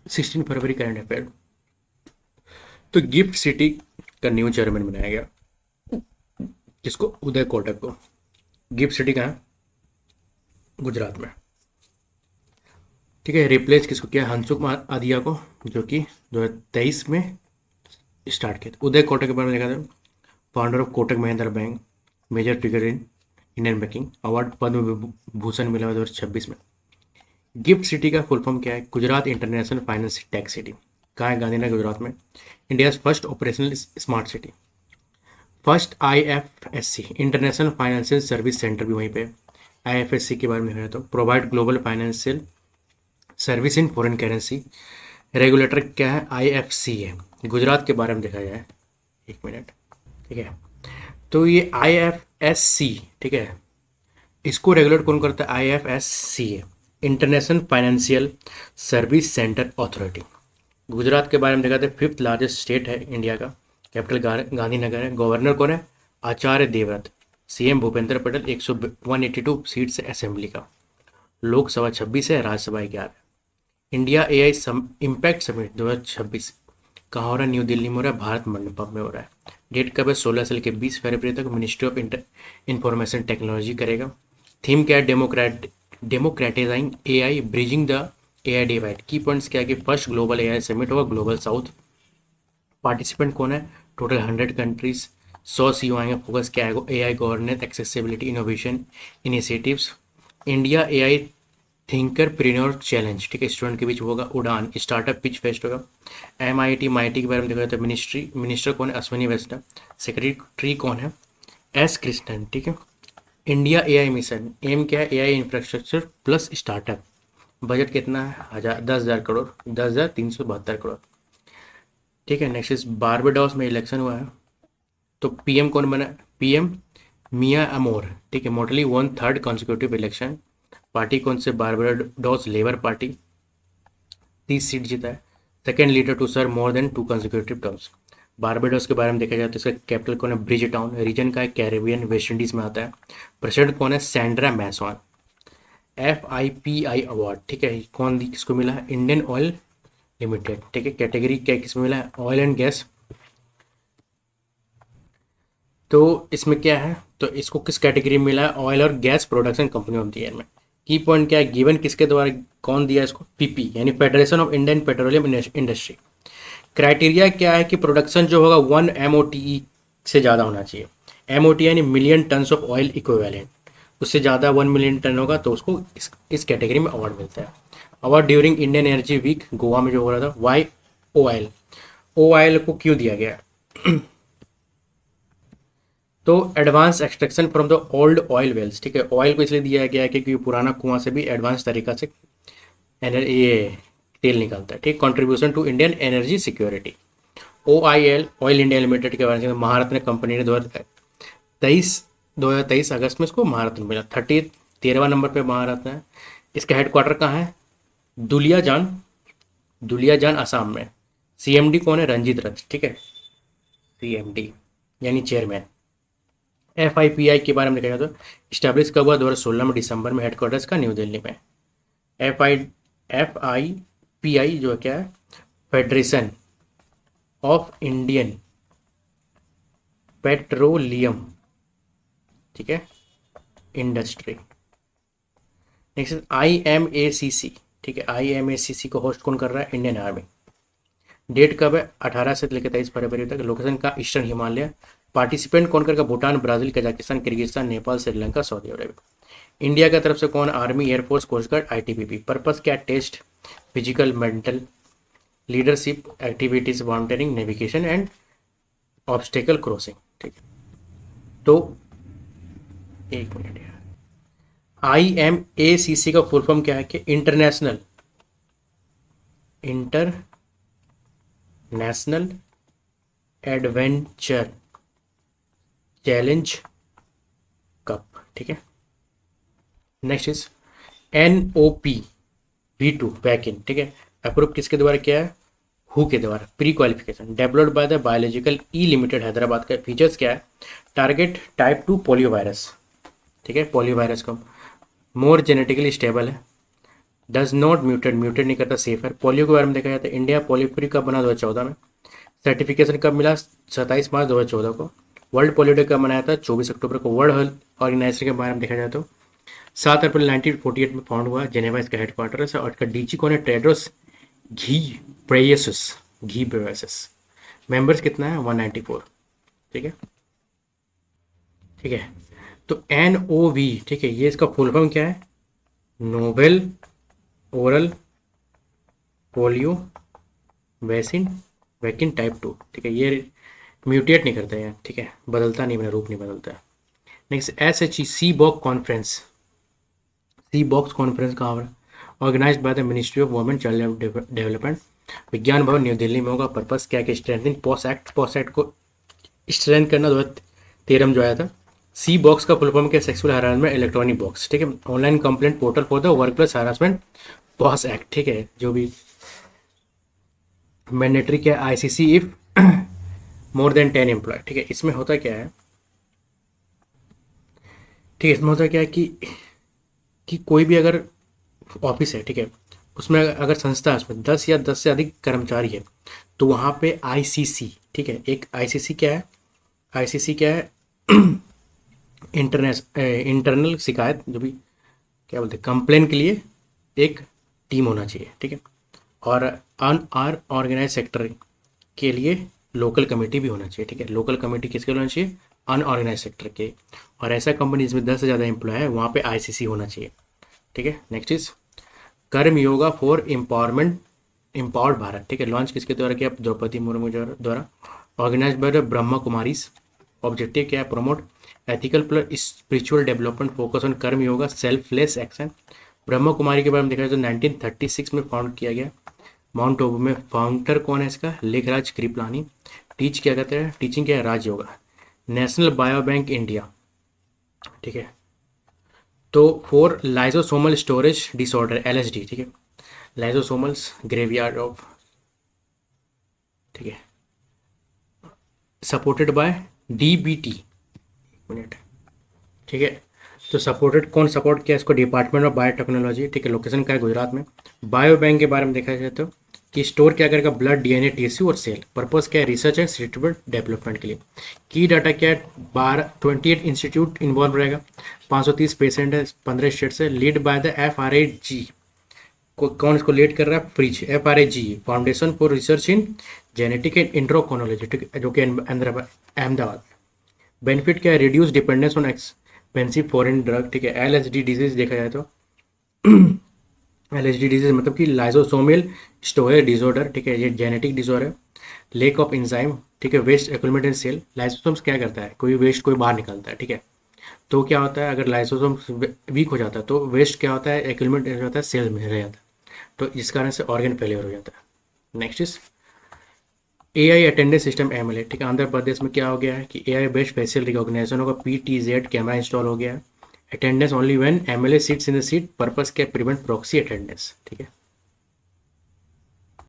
16 फरवरी current affair. तो gift city का new chairman बनाया गया, किसको? उदय कोटक को। गिफ्ट सिटी कहाँ है? गुजरात में। ठीक है, रिप्लेस किसको किया? हंसुक आदिया को, जो कि 2023 में स्टार्ट किया था। उदय कोटक के बारे में देखा था, founder of Kotak Mahindra bank, major figure in Indian banking, award Padma Bhushan मिला 2026 में। गिफ्ट सिटी का फुल फॉर्म क्या है? Gujarat international finance tech city. कहाँ है? गांधीनगर गुजरात में। India first operational smart city. First IFSC international financial service centre भी वहीं पे। आईएफएससी के बारे में है तो provide global financial service in foreign currency. Regulator क्या है? आईएफसी है। गुजरात के बारे में देखा जाए, एक मिनट, ठीक है। तो ये आईएफएससी, ठीक है, इसको रेगुलेट कौन करता है? आईएफएससी है, international financial service centre authority. Gujarat के बारे में देखा था, फिफ्थ लार्जेस्ट स्टेट है इंडिया का, कैपिटल गांधीनगर है। गवर्नर कौन है? आचार्य देवव्रत। सीएम भूपेंद्र पटेल। 182 सीट से असेंबली का। लोकसभा 26 है, Rajya Sabha 11। India AI impact summit 2026 कहाँ हो रहा है? न्यू दिल्ली में हो रहा है, भारत मंडपम में हो रहा है। डेट कब है? 16 से लेकर 20 फरवरी तक। मिनिस्ट्री ऑफ इंफॉर्मेशन टेक्नोलॉजी करेगा। थीम क्या है? Democratising AI, bridging the AI divide. Key points क्या है कि फर्स्ट ग्लोबल एआई समिट होगा ग्लोबल साउथ। पार्टिसिपेंट कौन है? Total 100 countries. 100 सीईओ आएंगे। फोकस क्या है? AI governance, accessibility, innovation, initiatives. India AI thinkerpreneur challenge, ठीक है, स्टूडेंट के बीच होगा। उड़ान स्टार्टअप पिच फेस्ट होगा। एमआईटी माईटी के बारे में देखा जाता है। मिनिस्टर कौन है? अश्विनी वैष्णव। सेक्रेटरी कौन है? एस कृष्णन, ठीक है। इंडिया एआई मिशन, एम क्या है? AI infrastructure plus startup. Budget कितना है? 10,000 करोड़, 10,372 करोड़, ठीक है। नेक्स्ट इज बारबाडोस में इलेक्शन हुआ है, तो पीएम कौन बना? पीएम मिया अमोर, ठीक है। Mottley won third consecutive election. Party कौन से? Barbados Labour party. 30 सीट जीता है। Second leader to serve more than 2 consecutive terms. Barbados के बारे में देखा जाए तो इसका कैपिटल कौन है? Bridge town. रीजन का है कैरेबियन, वेस्ट इंडीज में आता है। प्रेसिडेंट कौन है? Sandra Mason. FIPI अवार्ड, ठीक है, कौन किसको मिला है? इंडियन ऑयल लिमिटेड, ठीक है। कैटेगरी क्या किसमें मिला है? Oil and gas. तो इसमें क्या है? तो इसको किस कैटेगरी में मिला है? ऑयल और gas production company of the year में। की पॉइंट क्या है? गिवन किसके द्वारा, कौन दिया इसको? पीपी यानी federation of Indian petroleum industry. Criteria क्या है कि प्रोडक्शन जो होगा 1 MOTE से ज़्यादा होना चाहिए। MOT यानी million tons of oil equivalent. उससे ज़्यादा 1 मिलियन टन होगा तो उसको इस कैटेगरी में अवार्ड मिलता है। Award during Indian energy week Goa में जो हो रहा था। वाई OIL, OIL को क्यों दिया गया? तो advance extraction from the old oil wells, ठीक है। ऑयल को इसलिए दिया गया है क्योंकि पुराना कुआं से भी एडवांस तरीका से ये तेल निकलता है, ठीक। Contribution to Indian energy security. OIL, oil India limited के बारे में महारत्न कंपनी ने 2023 अगस्त में इसको महारत्न मिला। 13वां नंबर पे महारत्न है। इसका हेडक्वार्टर कहाँ है? दुलियाजान, दुलियाजान असम में। CMD कौन है? रंजीत रथ, ठीक है। CMD यानी चेयरमैन। FIPI के बारे में देखा जाए तो स्टैब्लिश कब हुआ? 2016 में दिसंबर में। हेडक्वार्टर्स का न्यू दिल्ली में। FIPI जो है क्या है? फेडरेशन ऑफ इंडियन पेट्रोलियम, ठीक है, इंडस्ट्री। नेक्स्ट IMACC, ठीक है। IMACC को होस्ट कौन कर रहा है? Indian army. डेट कब है? 18 से लेकर 23 फरवरी तक। लोकेशन का ईस्टर्न हिमालय। पार्टिसिपेंट कौन करेगा? Bhutan, Brazil, Kazakhstan, Kyrgyzstan, Nepal, Sri Lanka, Saudi Arabia. India की तरफ से कौन? Army, air force, coast guard, ITBP। Purpose क्या? Test, physical, mental, leadership activities, volunteering, navigation and obstacle crossing, ठीक है। तो एक मिनट यार, IMACC का फुल फॉर्म क्या है कि इंटरनेशनल एडवेंचर चैलेंज कप, ठीक है। Next is NOP-V2 back in, ठीक है। अप्रूव किसके द्वारा किया है? हु के द्वारा। Pre qualification developed by the biological E limited Hyderabad का। फीचर्स क्या है? टारगेट टाइप 2 पोलियो वायरस, ठीक है। पोलियो वायरस को मोर जेनेटिकली स्टेबल है। डज नॉट म्यूटेट, म्यूटेट नहीं करता, सेफ है। पोलियो के बारे में देखा जाता है, इंडिया पोलियो फ्री कब बना 2014 में। सर्टिफिकेशन कब मिला, 27 मार्च 2014 को। वर्ल्ड पोलियो डे कब मनाया था, 24 अक्टूबर को। वर्ल्ड हेल्थ ऑर्गेनाइजेशन के बारे में देखा जाए तो 7 अप्रैल 1948 में फाउंड हुआ, जेनेवा इसका हेडक्वार्टर है। और इसका डीजी कौन है, टेड्रोस घी ब्रेयसस, घी ब्रेयसस। मेंबर्स कितना है, 194। ठीक है, ठीक है। तो NOV, ठीक है, ये इसका फुल फॉर्म क्या है, novel oral polio vaccine, vaccine type 2। ठीक है, ये म्यूटेट नहीं करता है, ठीक है, बदलता नहीं, मेरा रूप नहीं बदलता है। Next SHE C box conference, C box conference कहाँ पर, organise by the ministry of women child development, Vigyan Bhavan new Delhi में होगा। पर्पस क्या है, strengthening POSH act, POSH act को स्ट्रेंथ करना 2013 में जो आया था। सी बॉक्स का फुल फॉर्म क्या, सेक्सुअल हरासमेंट इलेक्ट्रॉनिक बॉक्स। ठीक है, online complaint portal for the work place harassment POSH act. ठीक है, जो भी मैंडेटरी क्या है, ICC if more than 10 employ. ठीक है, इसमें होता क्या है, ठीक है, इसमें होता क्या है कि कोई भी अगर ऑफिस है, ठीक है, उसमें अगर संस्था है, उसमें 10 या 10 से अधिक कर्मचारी है, तो वहाँ पे ICC, ठीक है, एक ICC क्या है, ICC क्या है, इंटरनल शिकायत, जो भी क्या बोलते हैं, कंप्लेन के लिए एक टीम होना चाहिए। ठीक है, और अनऑर्गेनाइज सेक्टर के लिए लोकल कमेटी भी होना चाहिए। ठीक है, लोकल कमेटी किसके लिए होना चाहिए, अनऑर्गेनाइज सेक्टर के। और ऐसा कंपनी जिसमें 10 से ज़्यादा एम्प्लॉय है, वहाँ पे ICC होना चाहिए। ठीक है, next is Karma Yoga for empowerment, empowered Bharat. ठीक है, लॉन्च किसके द्वारा किया, द्रौपदी मुर्मू द्वारा। Organise by the Brahma Kumaris. Objective क्या है, promote ethical plus spiritual development, focus on Karma Yoga selfless action. Brahma Kumari के बारे में देखा जाए तो 1936 में फाउंड किया गया, माउंट आबू में। फाउंडर कौन है इसका, लेखराज कृपलानी। टीच क्या कहते हैं, टीचिंग क्या है, Rajyoga. National bio bank India. ठीक है, तो फॉर लाइजोसोमल स्टोरेज डिसऑर्डर LSD। ठीक है, लाइजोसोमल्स ग्रेवयार्ड ऑफ, ठीक है, सपोर्टेड बाय DBT। मिनट, ठीक है, तो सपोर्टेड कौन सपोर्ट किया इसको, डिपार्टमेंट ऑफ बायोटेक्नोलॉजी। ठीक है, लोकेशन क्या है, गुजरात में। बायो बैंक के बारे में देखा जाए तो कि स्टोर क्या करेगा, ब्लड DNA टिश्यू और सेल। पर्पस क्या है, रिसर्च एंड ट्रीटमेंट डेवलपमेंट के लिए। की डाटा क्या है, 28 इंस्टीट्यूट इन्वॉल्व रहेगा, 530 पेशेंट है, 15 स्टेट से। लीड बाय द FRAG, कौन इसको लीड कर रहा है, FRIGE, FRAG foundation for research in genetic and endocrinology. ठीक है, जो कि अहमदाबाद। बेनिफिट क्या है, reduce dependence on expensive foreign drug. ठीक है, LSD डिजीज देखा जाए तो LSD डिजीज मतलब कि लाइजोसोमल स्टोरेज डिसऑर्डर। ठीक है, ये जेनेटिक डिसऑर्डर है। लेक ऑफ एंजाइम, ठीक है, waste accumulate in cell. Lysosomes क्या करता है, कोई वेस्ट कोई बाहर निकलता है। ठीक है, तो क्या होता है, अगर लाइसोसोम्स वीक हो जाता है तो वेस्ट क्या होता है, एक्यूमुलेट हो जाता है, सेल में रह जाता है, तो इस कारण से ऑर्गन फेलियर हो जाता है। Next is AI attendance system MLA। ठीक है, आंध्र प्रदेश में क्या हो गया है कि AI बेस्ड फेशियल रिकॉग्निशन होगा, PTZ कैमरा इंस्टॉल हो गया है। Attendance only when MLA sits in the seat. Purpose क्या, प्रिवेंट प्रॉक्सी अटेंडेंस। ठीक है,